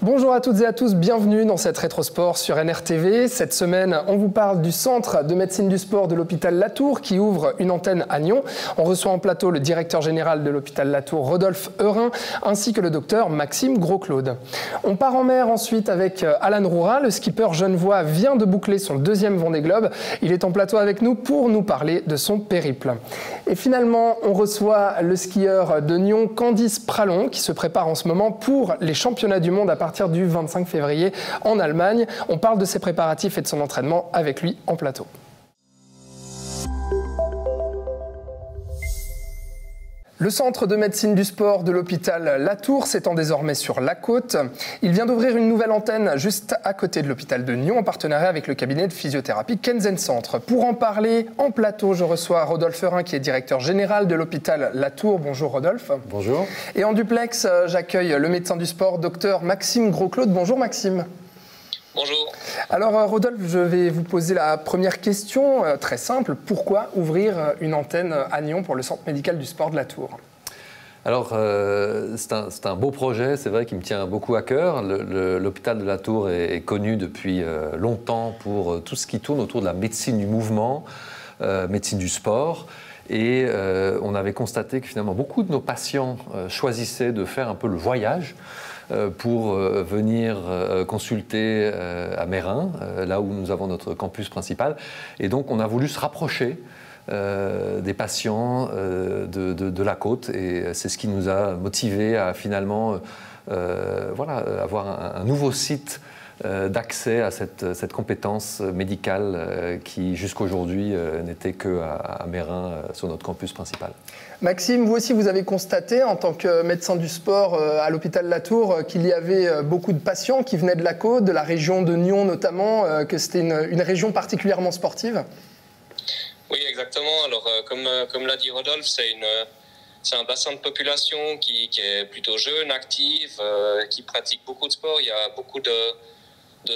Bonjour à toutes et à tous, bienvenue dans cette Rétrosport sur NRTV. Cette semaine, on vous parle du Centre de médecine du sport de l'hôpital Latour qui ouvre une antenne à Nyon. On reçoit en plateau le directeur général de l'hôpital Latour, Rodolphe Eurin, ainsi que le docteur Maxime Gros-Claude. On part en mer ensuite avec Alan Roura. Le skipper genevois vient de boucler son deuxième Vendée Globe. Il est en plateau avec nous pour nous parler de son périple. Et finalement, on reçoit le skieur de Nyon, Candice Pralon, qui se prépare en ce moment pour les championnats du monde à partir du 25 février en Allemagne. On parle de ses préparatifs et de son entraînement avec lui en plateau. Le centre de médecine du sport de l'hôpital Latour s'étend désormais sur la côte. Il vient d'ouvrir une nouvelle antenne juste à côté de l'hôpital de Nyon en partenariat avec le cabinet de physiothérapie Kenzen Centre. Pour en parler en plateau, je reçois Rodolphe Eurin qui est directeur général de l'hôpital Latour. Bonjour Rodolphe. Bonjour. Et en duplex, j'accueille le médecin du sport, docteur Maxime Gros-Claude. Bonjour Maxime. Bonjour. Alors Rodolphe, je vais vous poser la première question, très simple. Pourquoi ouvrir une antenne à Nyon pour le centre médical du sport de Latour ? Alors, c'est un beau projet, c'est vrai qu'il me tient beaucoup à cœur. L'hôpital de Latour est connu depuis longtemps pour tout ce qui tourne autour de la médecine du mouvement, médecine du sport. Et on avait constaté que finalement beaucoup de nos patients choisissaient de faire un peu le voyage pour venir consulter à Meyrin, là où nous avons notre campus principal. Et donc on a voulu se rapprocher des patients de la côte, et c'est ce qui nous a motivés à finalement avoir un nouveau site d'accès à cette compétence médicale qui jusqu'aujourd'hui n'était qu'à Meyrin sur notre campus principal. Maxime, vous aussi vous avez constaté en tant que médecin du sport à l'hôpital Latour qu'il y avait beaucoup de patients qui venaient de la côte, de la région de Nyon notamment, que c'était une région particulièrement sportive? Oui, exactement. Alors comme l'a dit Rodolphe, c'est un bassin de population qui est plutôt jeune, active, qui pratique beaucoup de sport. Il y a beaucoup de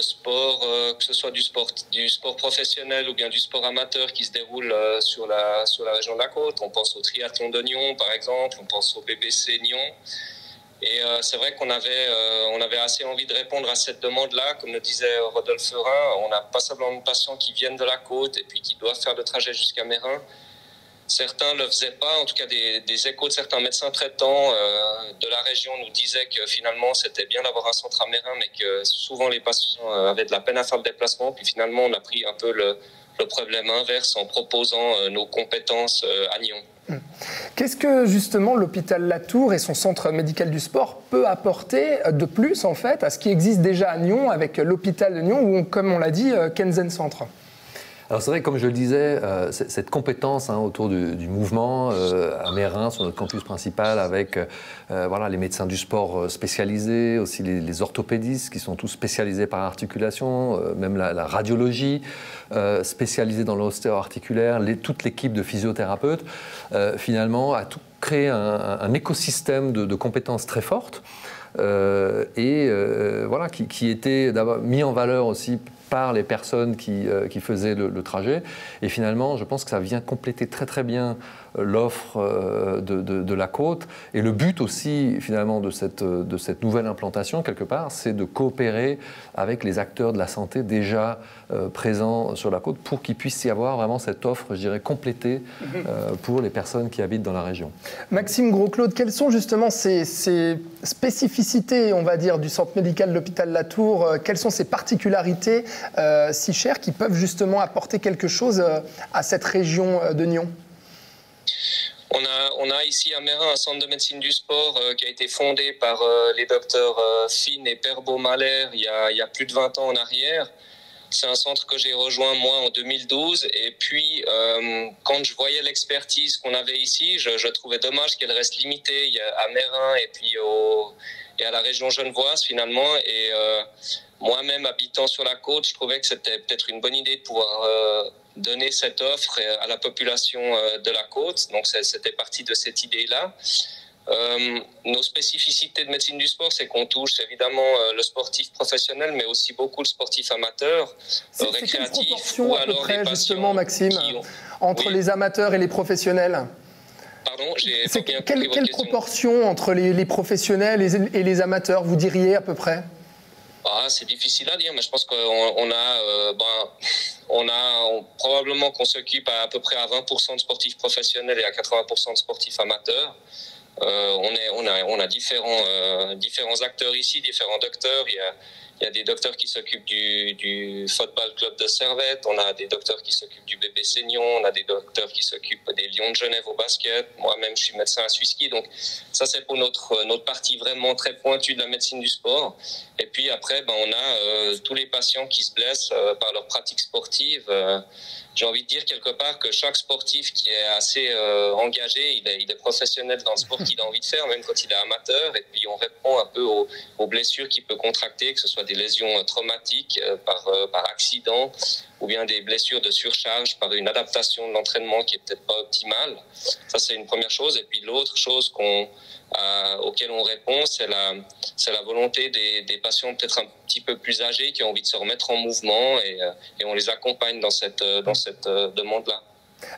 sport, que ce soit du sport professionnel ou bien du sport amateur qui se déroule sur la région de la côte. On pense au triathlon de Nyon, par exemple, on pense au BBC Nyon. Et c'est vrai qu'on avait assez envie de répondre à cette demande-là. Comme le disait Rodolphe Eurin, on n'a pas simplement de patients qui viennent de la côte et puis qui doivent faire le trajet jusqu'à Meyrin. Certains ne le faisaient pas, en tout cas des échos de certains médecins traitants de la région nous disaient que finalement c'était bien d'avoir un centre à Meyrin, mais que souvent les patients avaient de la peine à faire le déplacement. Puis finalement on a pris un peu le problème inverse en proposant nos compétences à Nyon. Qu'est-ce que justement l'hôpital Latour et son centre médical du sport peut apporter de plus en fait à ce qui existe déjà à Nyon avec l'hôpital de Nyon ou comme on l'a dit Kenzen Centre? Alors c'est vrai, comme je le disais, cette compétence autour du mouvement à Meyrin, sur notre campus principal, avec les médecins du sport spécialisés, aussi les orthopédistes qui sont tous spécialisés par l'articulation, même la radiologie spécialisée dans l'ostéo-articulaire, toute l'équipe de physiothérapeutes, finalement a tout créé un écosystème de compétences très fortes qui était d'abord mis en valeur aussi par les personnes qui faisaient le trajet. Et finalement, je pense que ça vient compléter très très bien l'offre de la côte. Et le but aussi, finalement, de cette nouvelle implantation, quelque part, c'est de coopérer avec les acteurs de la santé déjà présents sur la côte pour qu'il puisse y avoir vraiment cette offre, je dirais, complétée pour les personnes qui habitent dans la région. Maxime Gros-Claude, quelles sont justement ces spécificités, on va dire, du centre médical de l'hôpital Latour? Quelles sont ces particularités si chères qui peuvent justement apporter quelque chose à cette région de Nyon? On a ici à Meyrin un centre de médecine du sport qui a été fondé par les docteurs Finn et Perbeau-Mahler il y a plus de 20 ans en arrière. C'est un centre que j'ai rejoint moi en 2012 et puis quand je voyais l'expertise qu'on avait ici, je trouvais dommage qu'elle reste limitée à Meyrin et puis et à la région genevoise finalement. Et moi-même habitant sur la côte, je trouvais que c'était peut-être une bonne idée de pouvoir donner cette offre à la population de la côte. Donc c'était parti de cette idée-là. Nos spécificités de médecine du sport, c'est qu'on touche évidemment le sportif professionnel, mais aussi beaucoup le sportif amateur, récréatif. Quelle proportion à peu près, justement, Maxime, entre les amateurs et les professionnels? Pardon, quelle proportion entre les professionnels et les amateurs, vous diriez à peu près? C'est difficile à dire, mais je pense probablement qu'on s'occupe à peu près à 20% de sportifs professionnels et à 80% de sportifs amateurs. On a différents acteurs ici, différents docteurs. Il y a des docteurs qui s'occupent du football club de Servette, on a des docteurs qui s'occupent du bébé Seignon, on a des docteurs qui s'occupent des Lions de Genève au basket. Moi-même, je suis médecin à Suisse-Ski, donc ça c'est pour notre partie vraiment très pointue de la médecine du sport. Et puis après, on a tous les patients qui se blessent par leur pratique sportive. J'ai envie de dire quelque part que chaque sportif qui est assez engagé, il est professionnel dans le sport qu'il a envie de faire, même quand il est amateur. Et puis on répond un peu aux blessures qu'il peut contracter, que ce soit des lésions traumatiques par accident ou bien des blessures de surcharge par une adaptation de l'entraînement qui est peut-être pas optimale. Ça, c'est une première chose. Et puis l'autre chose auquel on répond, c'est la volonté des patients peut-être un petit peu plus âgés qui ont envie de se remettre en mouvement et on les accompagne dans cette demande-là.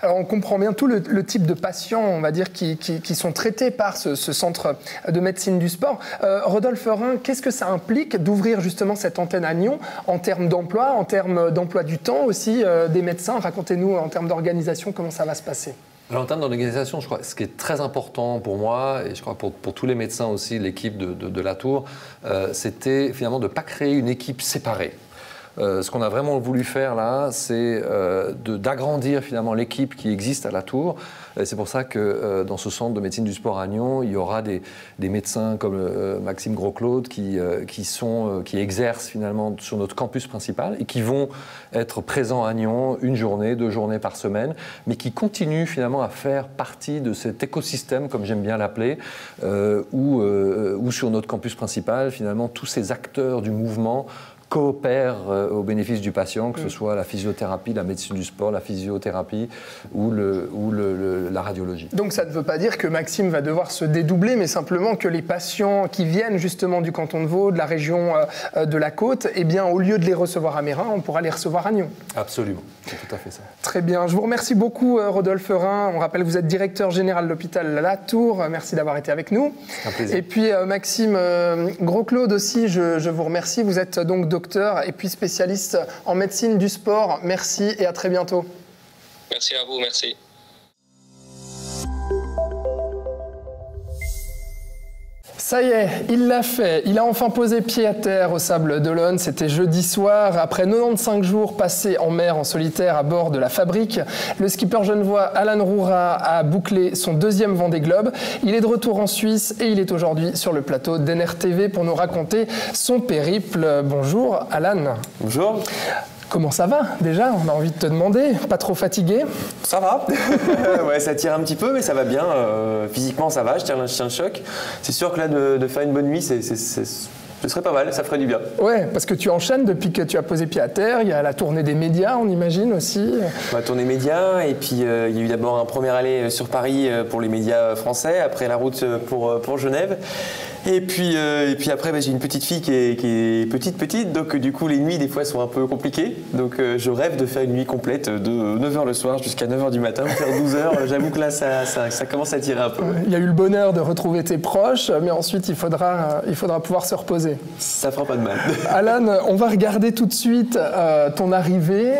Alors on comprend bien tout le type de patients, on va dire, qui sont traités par ce centre de médecine du sport. Rodolphe Rhin, qu'est-ce que ça implique d'ouvrir justement cette antenne à Nyon en termes d'emploi, en termes d'emploi du temps aussi des médecins? Racontez-nous en termes d'organisation comment ça va se passer. Alors, en termes d'organisation, je crois ce qui est très important pour moi, et je crois pour tous les médecins aussi, l'équipe de la Tour, c'était finalement de ne pas créer une équipe séparée. Ce qu'on a vraiment voulu faire là, c'est d'agrandir finalement l'équipe qui existe à la Tour. C'est pour ça que dans ce centre de médecine du sport à Nyon, il y aura des médecins comme Maxime Gros-Claude qui exercent finalement sur notre campus principal et qui vont être présents à Nyon 1 journée, 2 journées par semaine, mais qui continuent finalement à faire partie de cet écosystème, comme j'aime bien l'appeler, où sur notre campus principal, finalement, tous ces acteurs du mouvement coopèrent au bénéfice du patient, que ce soit la physiothérapie, la médecine du sport, la physiothérapie ou la radiologie. Donc ça ne veut pas dire que Maxime va devoir se dédoubler, mais simplement que les patients qui viennent justement du canton de Vaud, de la région de la Côte, eh bien, au lieu de les recevoir à Meyrin, on pourra les recevoir à Nyon. Absolument, c'est tout à fait ça. Très bien, je vous remercie beaucoup Rodolphe Rhin. On rappelle que vous êtes directeur général de l'hôpital La Tour. Merci d'avoir été avec nous. Un plaisir. Et puis Maxime Gros-Claude aussi, je vous remercie. Vous êtes donc docteur et puis spécialiste en médecine du sport. Merci et à très bientôt. Merci à vous, merci. Ça y est, il l'a fait. Il a enfin posé pied à terre au Sables d'Olonne. C'était jeudi soir. Après 95 jours passés en mer en solitaire à bord de la Fabrique, le skipper genevois Alan Roura a bouclé son 2e Vendée Globe. Il est de retour en Suisse et il est aujourd'hui sur le plateau d'NRTV pour nous raconter son périple. Bonjour Alan. Bonjour. Comment ça va déjà? On a envie de te demander. Pas trop fatigué? Ça va. Ouais, ça tire un petit peu, mais ça va bien. Physiquement, ça va. Je tiens le choc. C'est sûr que là, de faire une bonne nuit, ce serait pas mal. Ça ferait du bien. Ouais, parce que tu enchaînes depuis que tu as posé pied à terre. Il y a la tournée des médias, on imagine aussi. La tournée médias. Et puis, il y a eu d'abord un premier aller sur Paris pour les médias français. Après, la route pour Genève. Et puis après, j'ai une petite fille qui est petite, donc du coup les nuits des fois sont un peu compliquées. Donc je rêve de faire une nuit complète de 9h le soir jusqu'à 9h du matin, faire 12 heures. J'avoue que là ça commence à tirer un peu. Il y a eu le bonheur de retrouver tes proches, mais ensuite il faudra pouvoir se reposer. Ça fera pas de mal. Alan, on va regarder tout de suite ton arrivée.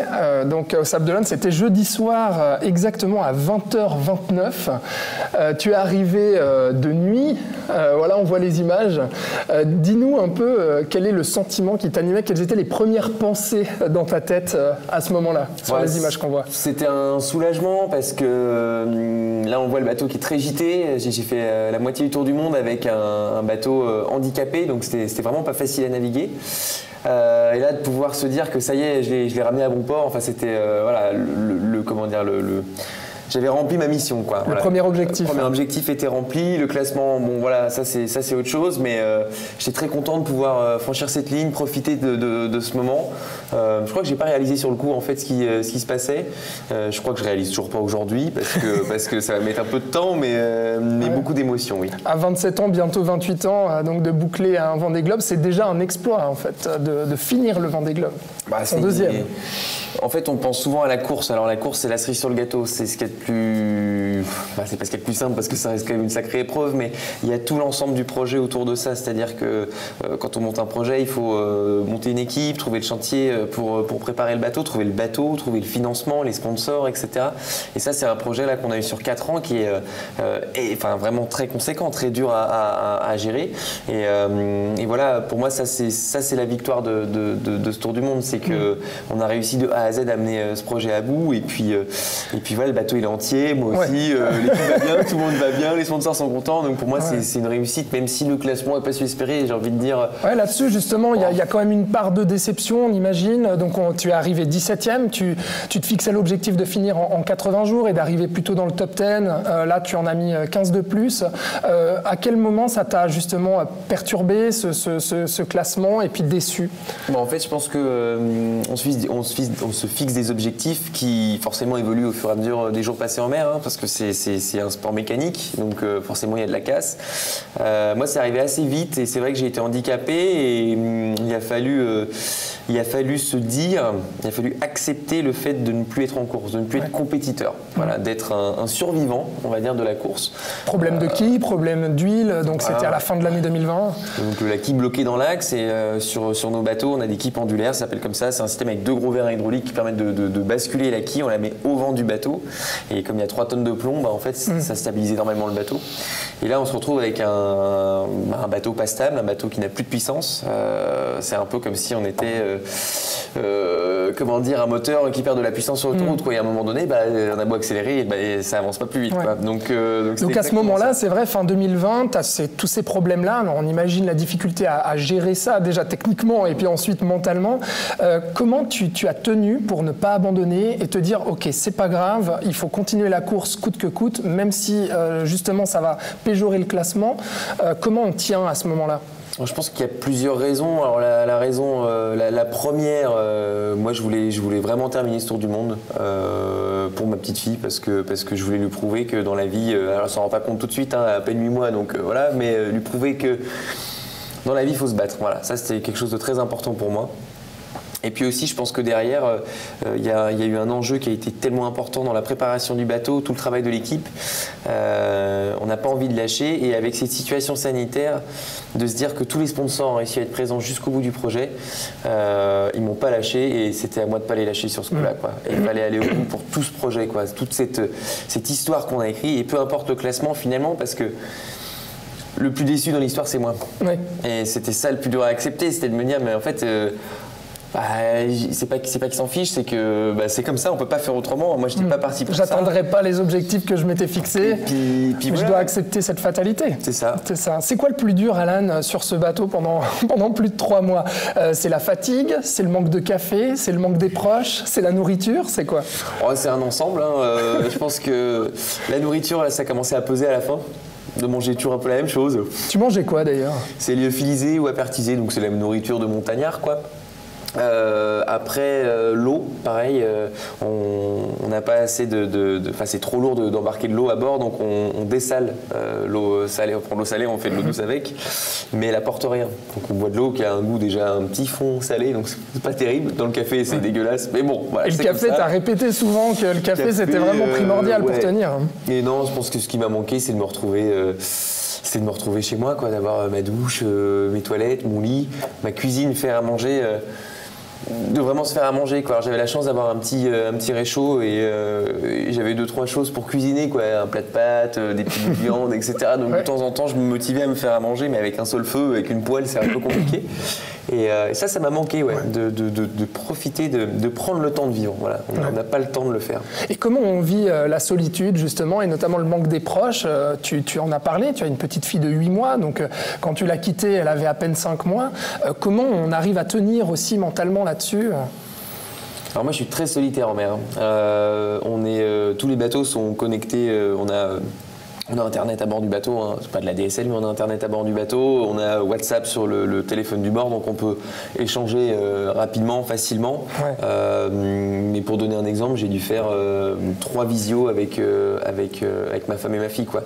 Donc au Sables d'Olonne, c'était jeudi soir exactement à 20h29. Tu es arrivé de nuit. Voilà, on voit les images. Dis-nous un peu quel est le sentiment qui t'animait, quelles étaient les premières pensées dans ta tête à ce moment-là, sur les images qu'on voit. C'était un soulagement parce que là on voit le bateau qui est très gité. J'ai fait la moitié du tour du monde avec un bateau handicapé, donc c'était vraiment pas facile à naviguer. Et là de pouvoir se dire que ça y est, je l'ai ramené à bon port, enfin c'était voilà, j'avais rempli ma mission, quoi. Le premier objectif. Le premier objectif était rempli. Le classement, bon voilà, ça c'est autre chose. Mais j'étais très content de pouvoir franchir cette ligne, profiter de ce moment. Je crois que j'ai pas réalisé sur le coup en fait ce qui se passait. Je crois que je réalise toujours pas aujourd'hui parce que ça va mettre un peu de temps, mais ouais. Beaucoup d'émotions, oui. À 27 ans, bientôt 28 ans, donc de boucler un Vendée Globe, c'est déjà un exploit en fait, de finir le Vendée Globe. Son 2e. En fait, on pense souvent à la course. Alors la course, c'est la cerise sur le gâteau. C'est ce qui est plus... c'est pas ce qu'il y a de plus simple parce que ça reste quand même une sacrée épreuve, mais il y a tout l'ensemble du projet autour de ça. C'est-à-dire que quand on monte un projet, il faut monter une équipe, trouver le chantier pour préparer le bateau, trouver le financement, les sponsors, etc. Et ça, c'est un projet là qu'on a eu sur 4 ans qui est vraiment très conséquent, très dur à gérer. Et voilà, pour moi, ça c'est la victoire de ce Tour du Monde, c'est qu'on a réussi de A à Z à amener ce projet à bout. Et puis voilà, le bateau il est entier, moi aussi, l'équipe va bien, tout le monde va bien, les sponsors sont contents. Donc pour moi, c'est une réussite, même si le classement n'a pas su espérer, j'ai envie de dire. Ouais, là-dessus, justement, il y a quand même une part de déception, on imagine. Donc tu es arrivé 17e, tu te fixais l'objectif de finir en 80 jours et d'arriver plutôt dans le top 10. Là, tu en as mis 15 de plus. À quel moment ça t'a justement perturbé, ce classement, et puis déçu? En fait, je pense qu'on se fixe des objectifs qui forcément évoluent au fur et à mesure des jours passés en mer, parce que c'est un sport mécanique, donc forcément il y a de la casse. Moi, c'est arrivé assez vite et c'est vrai que j'ai été handicapé et il a fallu se dire, il a fallu accepter le fait de ne plus être en course, de ne plus être compétiteur, voilà, d'être un survivant, on va dire, de la course. Problème de quille, problème d'huile, donc c'était à la fin de l'année 2020. Donc la quille bloquée dans l'axe et sur nos bateaux, on a des quilles pendulaires, ça s'appelle comme ça, c'est un système avec 2 gros verres hydrauliques qui permettent de basculer la quille, on la met au vent du bateau et comme il y a 3 tonnes de plomb, en fait ça stabilise énormément le bateau. Et là on se retrouve avec un bateau pas stable, un bateau qui n'a plus de puissance. C'est un peu comme si on était un moteur qui perd de la puissance sur l'autoroute. Et à un moment donné, on a beau accélérer, et ça avance pas plus vite. Quoi. Donc à ce moment-là, c'est vrai, fin 2020, tu as tous ces problèmes-là. On imagine la difficulté à gérer ça déjà techniquement et puis ensuite mentalement. Comment tu as tenu pour ne pas abandonner et te dire ok, c'est pas grave, il faut continuer la course coûte que coûte, même si justement ça va péjorer le classement. Comment on tient à ce moment-là? Je pense qu'il y a plusieurs raisons. Alors la première, moi je voulais vraiment terminer ce Tour du Monde pour ma petite fille parce que je voulais lui prouver que dans la vie, alors elle s'en rend pas compte tout de suite, à peine 8 mois, donc voilà, mais lui prouver que dans la vie il faut se battre. Voilà, ça c'était quelque chose de très important pour moi. Et puis aussi, je pense que derrière, il y a eu un enjeu qui a été tellement important dans la préparation du bateau, tout le travail de l'équipe. On n'a pas envie de lâcher. Et avec cette situation sanitaire, de se dire que tous les sponsors ont réussi à être présents jusqu'au bout du projet, ils m'ont pas lâché et c'était à moi de pas les lâcher sur ce coup-là. Et il fallait aller au bout pour tout ce projet, toute cette histoire qu'on a écrite. Et peu importe le classement finalement, parce que le plus déçu dans l'histoire, c'est moi. Ouais. Et c'était ça le plus dur à accepter, c'était de me dire, mais en fait... c'est pas qu'ils s'en fichent, c'est que c'est comme ça, on peut pas faire autrement. Moi, je n'étais pas parti pour ça. J'atteindrai pas les objectifs que je m'étais fixés. Puis voilà. Je dois accepter cette fatalité. C'est ça. C'est quoi le plus dur, Alan, sur ce bateau pendant plus de 3 mois? C'est la fatigue, c'est le manque de café, c'est le manque des proches, c'est la nourriture, c'est quoi? C'est un ensemble. Je pense que la nourriture, là, ça a commencé à peser à la fin. De manger toujours un peu la même chose. Tu mangeais quoi d'ailleurs? C'est lyophilisé ou apertisé, donc c'est la nourriture de montagnard, quoi. Après l'eau, pareil, on n'a pas assez c'est trop lourd d'embarquer de l'eau à bord, donc on dessale l'eau salée, on prend de l'eau salée, on fait de l'eau douce avec, mais elle apporte rien. Donc on boit de l'eau qui a un goût déjà un petit fond salé, donc c'est pas terrible. Dans le café, c'est dégueulasse, mais bon. Voilà, et le café, t'as répété souvent que le café c'était vraiment primordial pour tenir. Et non, je pense que ce qui m'a manqué, c'est de me retrouver. C'est de me retrouver chez moi, d'avoir ma douche, mes toilettes, mon lit, ma cuisine, faire à manger. De vraiment se faire à manger, quoi. J'avais la chance d'avoir un petit réchaud et j'avais 2-3 choses pour cuisiner, un plat de pâtes, des petites viandes, etc. Donc de temps en temps je me motivais à me faire à manger, mais avec un seul feu, avec une poêle, c'est un peu compliqué. Et ça m'a manqué, de profiter, de prendre le temps de vivre. Voilà. On n'a pas le temps de le faire. Et comment on vit la solitude, justement, et notamment le manque des proches? Tu en as parlé, tu as une petite fille de 8 mois, donc quand tu l'as quittée, elle avait à peine 5 mois. Comment on arrive à tenir aussi mentalement là-dessus? Alors moi, je suis très solitaire en mer. Tous les bateaux sont connectés, on a Internet à bord du bateau, c'est pas de la DSL, mais on a Internet à bord du bateau, on a WhatsApp sur le téléphone du bord, donc on peut échanger rapidement, facilement. Mais pour donner un exemple, j'ai dû faire 3 visios avec ma femme et ma fille, quoi.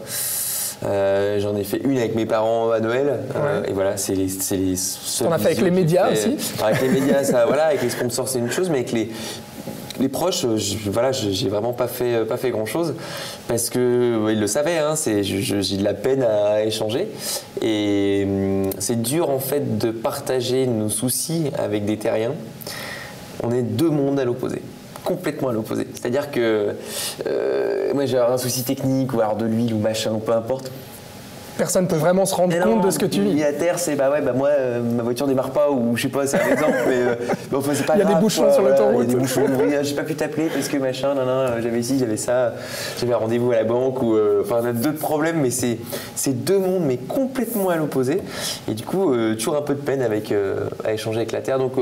J'en ai fait une avec mes parents à Noël, et voilà, c'est les seuls. On a fait avec les médias aussi. Avec les médias, ça, voilà, avec les sponsors c'est une chose, mais avec les proches, j'ai vraiment pas fait grand-chose parce que ils le savaient. Hein, j'ai de la peine à échanger et c'est dur en fait de partager nos soucis avec des terriens. On est deux mondes à l'opposé. Complètement à l'opposé. C'est-à-dire que moi j'ai un souci technique ou alors de l'huile ou machin ou peu importe. Personne ne peut vraiment se rendre compte de ce que tu vis. À terre, c'est moi, ma voiture démarre pas ou je sais pas, c'est un exemple, mais enfin, c'est pas grave. Il y a des bouchons sur l'autoroute. Il y a des bouchons. Oui, j'ai pas pu t'appeler parce que machin, j'avais ci, j'avais ça, j'avais un rendez-vous à la banque ou enfin, on a d'autres problèmes, mais c'est deux mondes mais complètement à l'opposé. Et du coup, toujours un peu de peine à échanger avec la terre. Donc,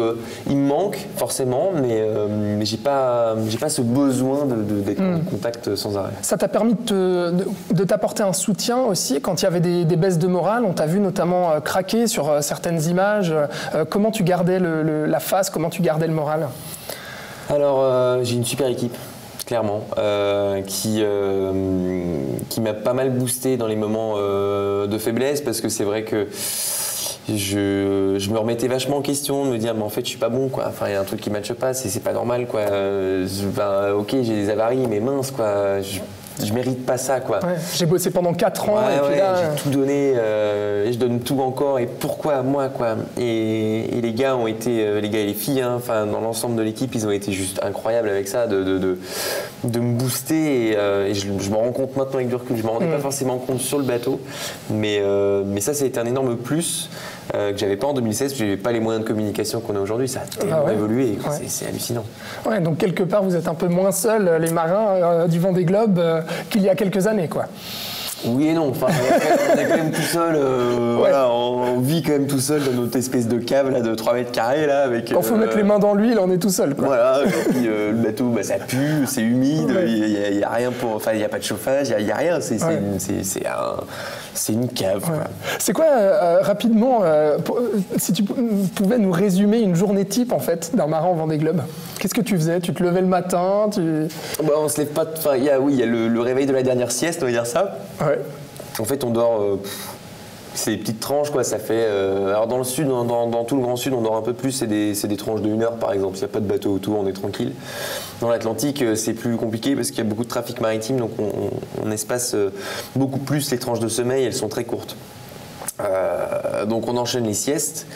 il me manque forcément, mais j'ai pas ce besoin d'être en contact sans arrêt. Ça t'a permis de t'apporter un soutien aussi quand il y avait des baisses de morale. On t'a vu notamment craquer sur certaines images. Comment tu gardais la face, comment tu gardais le moral? Alors, j'ai une super équipe, clairement, qui m'a pas mal boosté dans les moments de faiblesse, parce que c'est vrai que je me remettais vachement en question, de me dire mais en fait je suis pas bon quoi, enfin il y a un truc qui matche pas, c'est pas normal quoi, ok j'ai des avaries mais mince quoi, je mérite pas ça quoi. Ouais, j'ai bossé pendant 4 ans et puis là... j'ai tout donné et je donne tout encore et pourquoi moi quoi. Et les gars ont été, les gars et les filles, hein, enfin dans l'ensemble de l'équipe ils ont été juste incroyables avec ça, de me booster et je me rends compte maintenant avec du recul, je me rendais pas forcément compte sur le bateau, mais ça a été un énorme plus que j'avais pas en 2016, parce que j'avais pas les moyens de communication qu'on a aujourd'hui, ça a tellement évolué, c'est hallucinant. Ouais, donc quelque part vous êtes un peu moins seuls les marins du Vendée Globe qu'il y a quelques années quoi. Oui et non, enfin, on est quand même tout seul, voilà, on vit quand même tout seul dans notre espèce de cave là, de 3 mètres carrés là, avec... Quand il faut mettre les mains dans l'huile, on est tout seul quoi. Voilà, et puis le bateau ça pue, c'est humide, il y a rien pour... Enfin il n'y a pas de chauffage, il n'y a rien, c'est une cave quoi. C'est quoi, rapidement, si tu pouvais nous résumer une journée type en fait d'un marin en Vendée Globe? Qu'est-ce que tu faisais? Tu te levais le matin, on se lève pas... Enfin, il y a le réveil de la dernière sieste, on va dire ça. Ouais. En fait, on dort... c'est des petites tranches, quoi. Ça fait... alors, dans le sud, dans tout le Grand Sud, on dort un peu plus. C'est des tranches de 1 heure, par exemple. Il n'y a pas de bateau autour, on est tranquille. Dans l'Atlantique, c'est plus compliqué parce qu'il y a beaucoup de trafic maritime. Donc, on espace beaucoup plus les tranches de sommeil. Elles sont très courtes. Donc on enchaîne les siestes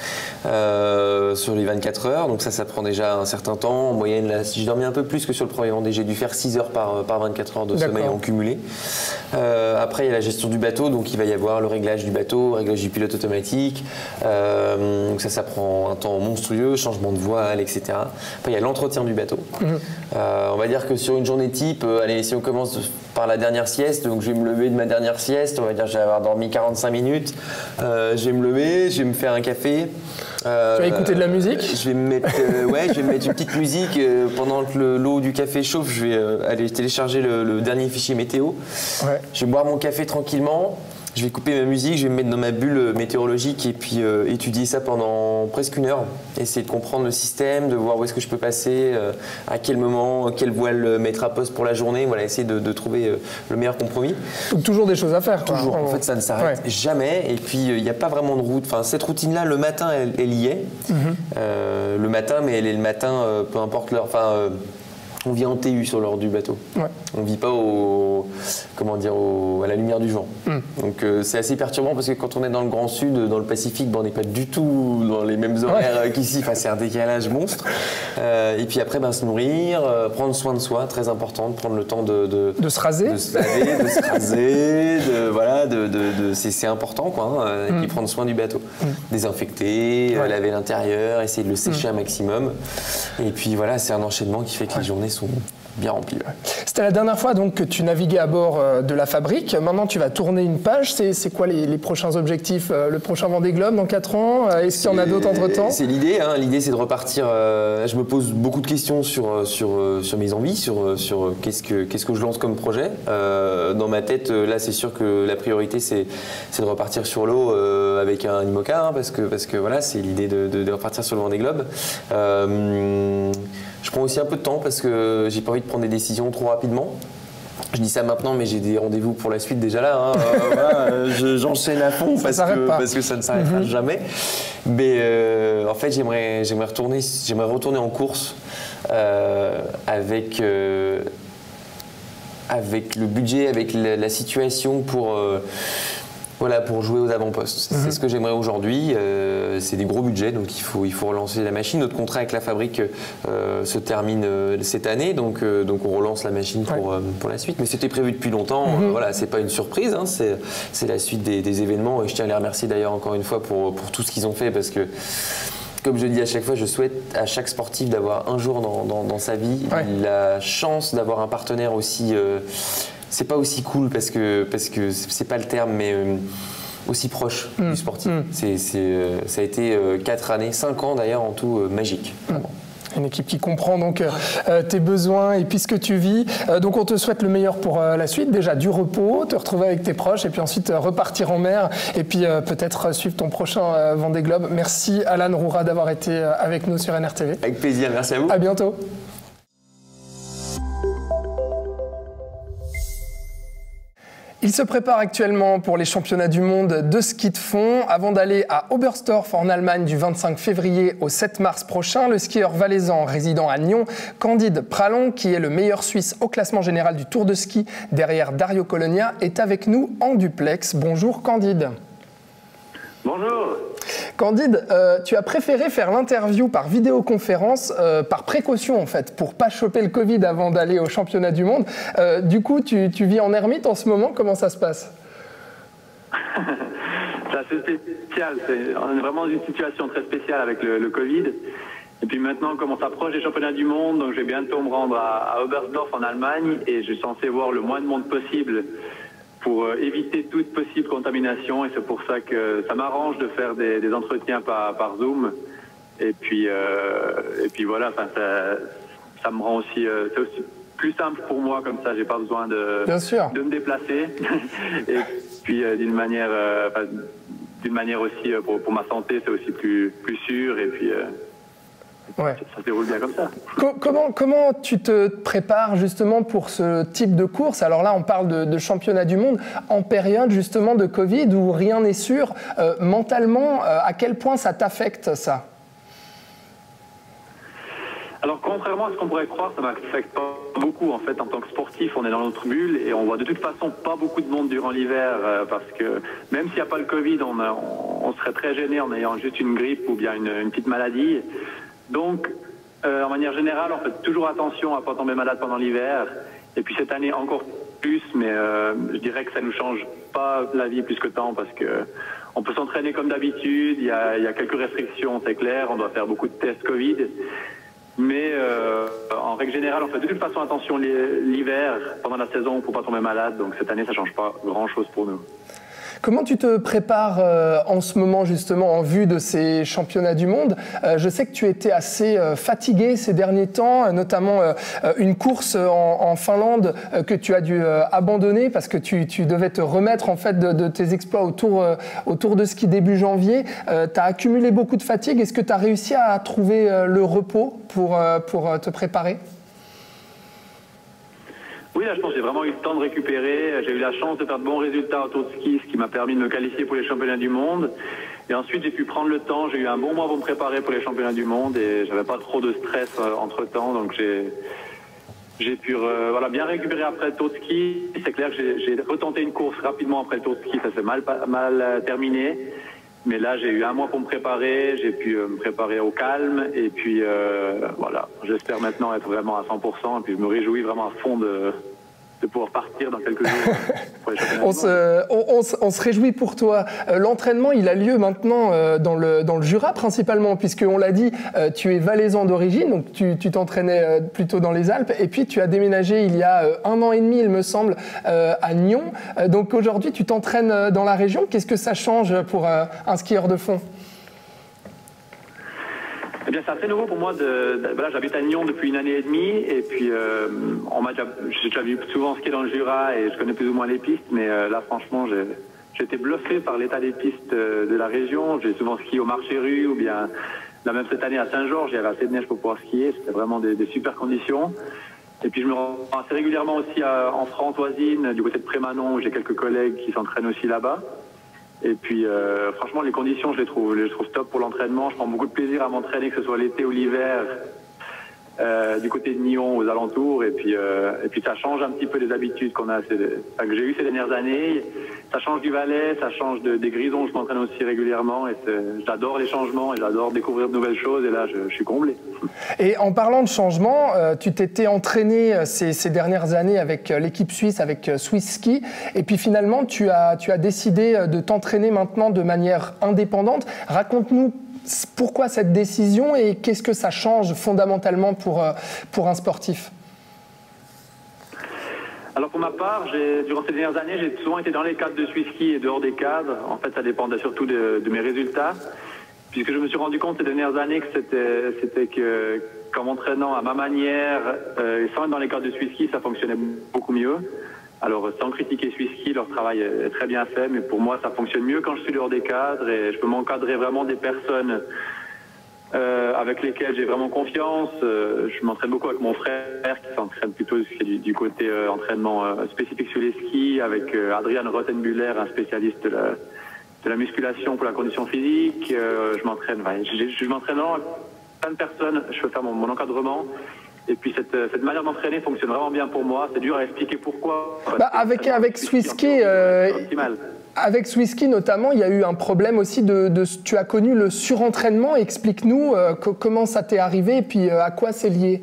sur les 24 heures, donc ça prend déjà un certain temps. En moyenne, là, si je dormais un peu plus que sur le premier Vendée, j'ai dû faire 6 heures par 24 heures de sommeil en cumulé. Après, il y a la gestion du bateau, donc il va y avoir le réglage du bateau, le réglage du pilote automatique. Donc ça prend un temps monstrueux, changement de voile, etc. Après, il y a l'entretien du bateau. On va dire que sur une journée type, allez, si on commence par la dernière sieste, donc je vais me lever de ma dernière sieste, on va dire que je vais avoir dormi 45 minutes. Je vais me lever, je vais me faire un café. Tu vas écouter de la musique? Je vais me mettre, une petite musique. Pendant que l'eau du café chauffe, je vais aller télécharger le dernier fichier météo. Ouais. Je vais boire mon café tranquillement. Je vais couper ma musique, je vais me mettre dans ma bulle météorologique et puis étudier ça pendant presque 1 heure. Essayer de comprendre le système, de voir où est-ce que je peux passer, à quel moment, quelle voile mettre à poste pour la journée. Voilà, essayer de trouver le meilleur compromis. Donc toujours des choses à faire. Toujours. En fait, ça ne s'arrête jamais. Et puis, il n'y a pas vraiment de route. Enfin, cette routine-là, le matin, elle y est. Le matin, mais elle est le matin, peu importe l'heure. Enfin, on vit en TU sur l'heure du bateau. Ouais. On ne vit pas à la lumière du jour. Donc c'est assez perturbant parce que quand on est dans le Grand Sud, dans le Pacifique, on n'est pas du tout dans les mêmes horaires qu'ici. Enfin, c'est un décalage monstre. Et puis après, se nourrir, prendre soin de soi, très important, de prendre le temps de se raser. De se laver, de se raser, c'est important, quoi. Et puis prendre soin du bateau. Désinfecter, laver l'intérieur, essayer de le sécher un maximum. Et puis voilà, c'est un enchaînement qui fait que les journées sont bien remplies. C'était la dernière fois donc que tu naviguais à bord de la fabrique. Maintenant, tu vas tourner une page. C'est quoi les prochains objectifs? Le prochain Vendée Globe dans 4 ans? Est-ce qu'il y en a d'autres entre-temps? C'est l'idée. L'idée, c'est de repartir. Je me pose beaucoup de questions sur mes envies, sur qu'est-ce que je lance comme projet. Dans ma tête, là, c'est sûr que la priorité, c'est de repartir sur l'eau avec un IMOCA, parce que voilà, c'est l'idée de repartir sur le Vendée Globe. Je prends aussi un peu de temps parce que j'ai pas envie de prendre des décisions trop rapidement. Je dis ça maintenant, mais j'ai des rendez-vous pour la suite déjà là. J'enchaîne à fond parce que ça ne s'arrêtera jamais. Mais en fait, j'aimerais retourner en course avec le budget, avec la situation voilà, pour jouer aux avant-postes. C'est ce que j'aimerais aujourd'hui. C'est des gros budgets, donc il faut relancer la machine. Notre contrat avec la fabrique se termine cette année, donc on relance la machine pour la suite. Mais c'était prévu depuis longtemps. Voilà, c'est pas une surprise, hein, c'est la suite des événements. Et je tiens à les remercier d'ailleurs encore une fois pour tout ce qu'ils ont fait, parce que, comme je dis à chaque fois, je souhaite à chaque sportif d'avoir un jour dans sa vie la chance d'avoir un partenaire aussi. C'est pas aussi cool parce que c'est pas le terme, mais aussi proche du sportif. Ça a été 4 années, 5 ans d'ailleurs en tout, magique. Une équipe qui comprend donc tes besoins et puis ce que tu vis. Donc on te souhaite le meilleur pour la suite. Déjà du repos, te retrouver avec tes proches et puis ensuite repartir en mer et puis peut-être suivre ton prochain Vendée Globe. Merci Alan Roura d'avoir été avec nous sur NRTV. Avec plaisir, merci à vous. À bientôt. Il se prépare actuellement pour les championnats du monde de ski de fond. Avant d'aller à Oberstdorf en Allemagne du 25 février au 7 mars prochain, le skieur valaisan résidant à Nyon, Candide Pralon, qui est le meilleur Suisse au classement général du Tour de ski derrière Dario Colonia, est avec nous en duplex. Bonjour Candide. Bonjour. Candide, tu as préféré faire l'interview par vidéoconférence, par précaution en fait, pour pas choper le Covid avant d'aller au championnat du monde. Du coup, tu vis en ermite en ce moment, comment ça se passe? C'est assez spécial, on est vraiment dans une situation très spéciale avec le Covid. Et puis maintenant, comme on s'approche des championnats du monde, donc je vais bientôt me rendre à Oberstdorf en Allemagne et je suis censé voir le moins de monde possible pour éviter toute possible contamination, et c'est pour ça que ça m'arrange de faire des entretiens par Zoom. Et puis voilà, ça me rend aussi, c'est aussi plus simple pour moi, comme ça j'ai pas besoin de me déplacer. Et puis d'une manière aussi pour ma santé, c'est aussi plus sûr, et puis ça se déroule bien comme ça. Comment tu te prépares justement pour ce type de course? Alors là, on parle de championnat du monde en période justement de Covid où rien n'est sûr. Mentalement, à quel point ça t'affecte ça? Alors contrairement à ce qu'on pourrait croire, ça m'affecte pas beaucoup en fait. En tant que sportif, on est dans notre bulle et on voit de toute façon pas beaucoup de monde durant l'hiver parce que même s'il n'y a pas le Covid, on serait très gêné en ayant juste une grippe ou bien une petite maladie. Donc, en manière générale, on fait toujours attention à ne pas tomber malade pendant l'hiver. Et puis cette année encore plus, mais je dirais que ça ne nous change pas la vie plus que tant parce que on peut s'entraîner comme d'habitude. Il y a quelques restrictions, c'est clair. On doit faire beaucoup de tests Covid. Mais en règle générale, on fait de toute façon attention l'hiver pendant la saison pour ne pas tomber malade. Donc cette année, ça ne change pas grand-chose pour nous. Comment tu te prépares en ce moment justement en vue de ces championnats du monde? Je sais que tu étais assez fatigué ces derniers temps, notamment une course en Finlande que tu as dû abandonner parce que tu devais te remettre en fait de tes exploits au tour de ski début janvier. Tu as accumulé beaucoup de fatigue. Est-ce que tu as réussi à trouver le repos pour te préparer? Oui, là, je pense que j'ai vraiment eu le temps de récupérer. J'ai eu la chance de faire de bons résultats au Tour de ski, ce qui m'a permis de me qualifier pour les championnats du monde. Et ensuite, j'ai pu prendre le temps. J'ai eu un bon mois pour me préparer pour les championnats du monde et j'avais pas trop de stress entre-temps. Donc, j'ai pu bien récupérer après le Tour de ski. C'est clair que j'ai retenté une course rapidement après le Tour de ski. Ça s'est mal terminé. Mais là, j'ai eu un mois pour me préparer. J'ai pu me préparer au calme. Et puis, voilà. J'espère maintenant être vraiment à 100%. Et puis, je me réjouis vraiment à fond de pouvoir partir dans quelques jours. On se réjouit pour toi. L'entraînement, il a lieu maintenant dans le Jura principalement, puisqu'on l'a dit, tu es valaisan d'origine, donc tu t'entraînais plutôt dans les Alpes, et puis tu as déménagé il y a 1 an et demi, il me semble, à Nyon. Donc aujourd'hui, tu t'entraînes dans la région. Qu'est-ce que ça change pour un skieur de fond? Eh bien, c'est assez nouveau pour moi. Voilà, j'habite à Nyon depuis 1 année et demie, et puis j'ai déjà vu souvent skier dans le Jura et je connais plus ou moins les pistes, mais là, franchement, j'ai été bluffé par l'état des pistes de la région. J'ai souvent skié au Marché-Rue ou bien là même cette année à Saint-Georges, il y avait assez de neige pour pouvoir skier. C'était vraiment des super conditions. Et puis je me rends assez régulièrement aussi en Franche-Voisine, du côté de Prémanon, où j'ai quelques collègues qui s'entraînent aussi là-bas. Et puis, franchement, les conditions, je les trouve top pour l'entraînement. Je prends beaucoup de plaisir à m'entraîner, que ce soit l'été ou l'hiver. du côté de Nyon, aux alentours, et puis ça change un petit peu des habitudes qu'on a, que j'ai eues ces dernières années. Ça change du Valais, ça change des Grisons, je m'entraîne aussi régulièrement, et j'adore les changements, et j'adore découvrir de nouvelles choses, et là, je suis comblé. Et en parlant de changement, tu t'étais entraîné ces dernières années avec l'équipe suisse, avec Swiss Ski, et puis finalement, tu as décidé de t'entraîner maintenant de manière indépendante. Raconte-nous pourquoi cette décision et qu'est-ce que ça change fondamentalement pour un sportif? Alors pour ma part, durant ces dernières années, j'ai souvent été dans les cadres de Swiss Ski et dehors des cadres. En fait, ça dépendait surtout de mes résultats, puisque je me suis rendu compte ces dernières années que c'était qu'en m'entraînant à ma manière, et sans être dans les cadres de Swiss Ski, ça fonctionnait beaucoup mieux. Alors sans critiquer Swiss Ski, leur travail est très bien fait, mais pour moi, ça fonctionne mieux quand je suis dehors des cadres et je peux m'encadrer vraiment des personnes avec lesquelles j'ai vraiment confiance. Je m'entraîne beaucoup avec mon frère qui s'entraîne plutôt du côté entraînement spécifique sur les skis, avec Adrian Rottenbüller, un spécialiste de la musculation pour la condition physique. Je m'entraîne avec plein de personnes, je peux faire mon encadrement. Et puis cette manière d'entraîner fonctionne vraiment bien pour moi. C'est dur à expliquer pourquoi. Avec Swiss Ski, avec Swiss Ski notamment, il y a eu un problème aussi tu as connu le surentraînement. Explique-nous comment ça t'est arrivé et puis à quoi c'est lié.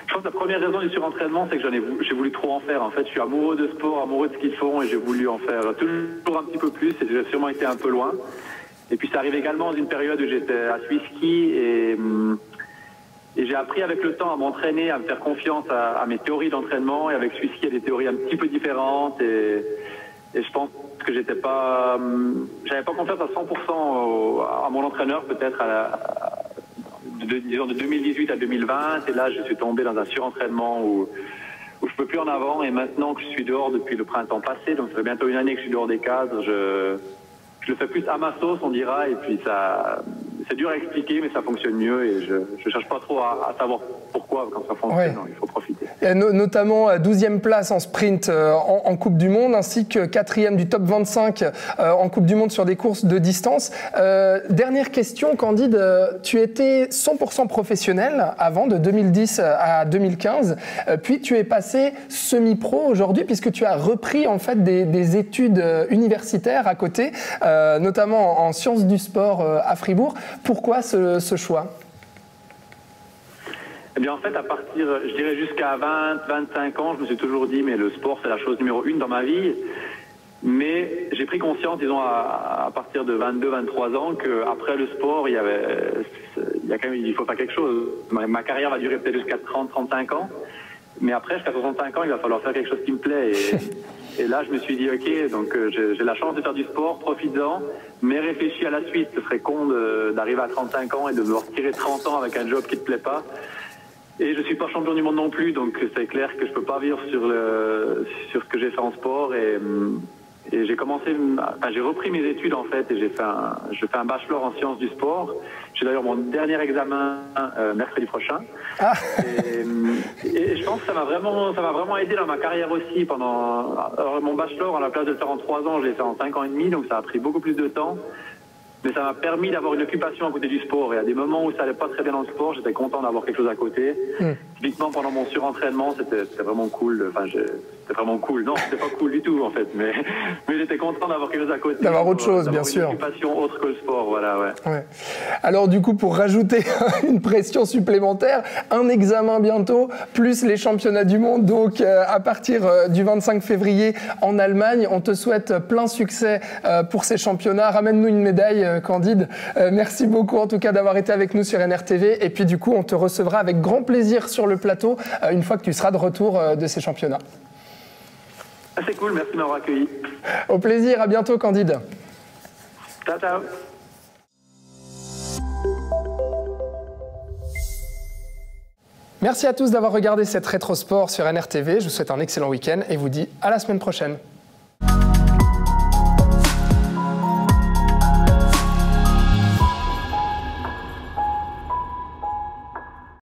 Je pense que la première raison du surentraînement, c'est que j'ai voulu trop en faire. En fait, je suis amoureux de sport, amoureux de ce qu'ils font et j'ai voulu en faire toujours un petit peu plus et j'ai sûrement été un peu loin. Et puis ça arrive également dans une période où j'étais à Swiss Ski et j'ai appris avec le temps à m'entraîner, à me faire confiance à mes théories d'entraînement. Et avec Swiss Ski, il y a des théories un petit peu différentes. Et je pense que j'avais pas confiance à 100% à mon entraîneur, peut-être disons de 2018 à 2020. Et là, je suis tombé dans un surentraînement où je peux plus en avant. Et maintenant que je suis dehors depuis le printemps passé, donc ça fait bientôt une année que je suis dehors des cadres, je le fais plus à ma sauce, on dira. Et puis c'est dur à expliquer, mais ça fonctionne mieux et je cherche pas trop à savoir pourquoi quand ça fonctionne. Ouais. Non, il faut profiter. Et notamment 12e place en sprint en Coupe du Monde, ainsi que 4e du top 25 en Coupe du Monde sur des courses de distance. Dernière question, Candide, tu étais 100% professionnel avant, de 2010 à 2015, puis tu es passé semi-pro aujourd'hui, puisque tu as repris en fait des études universitaires à côté, notamment en sciences du sport à Fribourg. Pourquoi ce choix ? Eh bien, en fait, à partir, je dirais jusqu'à 20-25 ans, je me suis toujours dit, mais le sport, c'est la chose numéro 1 dans ma vie. Mais j'ai pris conscience, disons, à partir de 22-23 ans, qu'après le sport, il faut faire quelque chose. Ma carrière va durer peut-être jusqu'à 30-35 ans. Mais après, jusqu'à 65 ans, il va falloir faire quelque chose qui me plaît. Et là, je me suis dit, OK, donc j'ai la chance de faire du sport, profite-en, mais réfléchis à la suite. Ce serait con d'arriver à 35 ans et de devoir tirer 30 ans avec un job qui ne te plaît pas. Et je ne suis pas champion du monde non plus, donc c'est clair que je ne peux pas vivre sur ce que j'ai fait en sport. Et j'ai repris mes études en fait, et je fais un bachelor en sciences du sport. J'ai d'ailleurs mon dernier examen mercredi prochain. Ah. Et je pense que ça m'a vraiment aidé dans ma carrière aussi. Alors, mon bachelor, à la place de le faire en 3 ans, je l'ai fait en 5 ans et demi, donc ça a pris beaucoup plus de temps. Mais ça m'a permis d'avoir une occupation à côté du sport. Et à des moments où ça allait pas très bien dans le sport, j'étais content d'avoir quelque chose à côté. Typiquement, pendant mon surentraînement, c'était vraiment cool. Enfin, c'était vraiment cool. Non, c'était pas cool du tout, en fait. Mais j'étais content d'avoir quelque chose à côté. D'avoir autre chose, bien sûr. Une occupation autre que le sport, voilà, ouais. Alors, du coup, pour rajouter une pression supplémentaire, un examen bientôt, plus les championnats du monde. Donc, à partir du 25 février en Allemagne, on te souhaite plein succès pour ces championnats. Ramène-nous une médaille, Candide. Merci beaucoup, en tout cas, d'avoir été avec nous sur NRTV. Et puis, du coup, on te recevra avec grand plaisir sur le plateau une fois que tu seras de retour de ces championnats. C'est cool, merci de m'avoir accueilli. Au plaisir, à bientôt, Candide. Ciao, ciao. Merci à tous d'avoir regardé cette Rétrosport sur NRTV. Je vous souhaite un excellent week-end et vous dis à la semaine prochaine.